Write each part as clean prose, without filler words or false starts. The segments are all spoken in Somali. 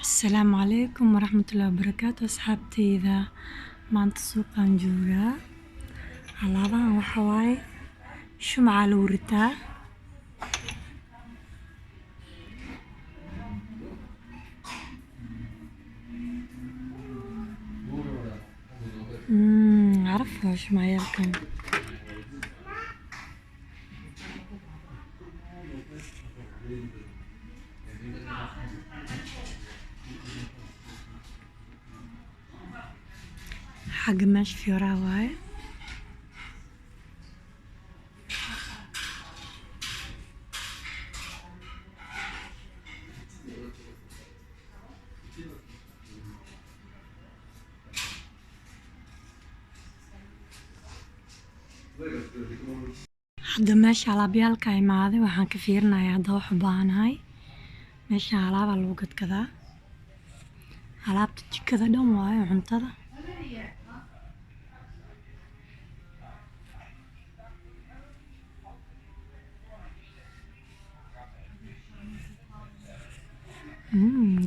السلام عليكم ورحمة الله وبركاته أصحابتيda maanta suuqaan joogaa alaabahan waxa waaye shumaca lagu ritaa عارفها shumacayaalkan xagga meesha fiyooraha waaye hadda meesha alaabyaalka imaaday waxaan ka fiirinayaa hadda wax u baahanahay meesha alaabaa lagu gadgadaa alaabta jikada dhan waaye cuntada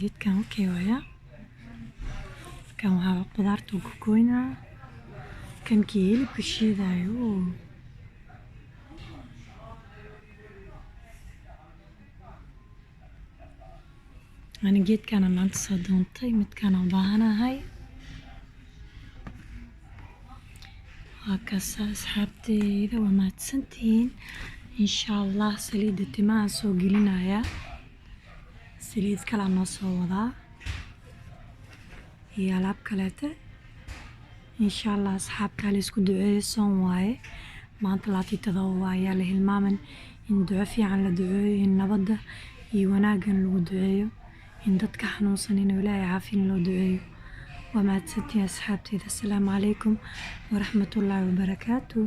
geedkan okay waaya kan waxaa qudaarta ku goynaa kankii hilibka shiidayo أنا geedkan maanta soo doontay midkaan u baahanahay waa kaasa asxaabteyda waa mahadsantihiin insha allah saliida timaha soo gelinaya saliid kale noo soo wadaa iyo alaab kaleete insha allah asxaabta la isku duceeyo soon waaye maanta 27 waaye la hilmaamin in duco fiican la duceeyo in nabadda iyo wanaagan lagu duceeyo in dadka xanuunsan inuu ilaahay caafiin loo duceeyo waa mahadsantihiin asxaabteyda assalaamu calaykum waraxmatullaahi wabarakaatuh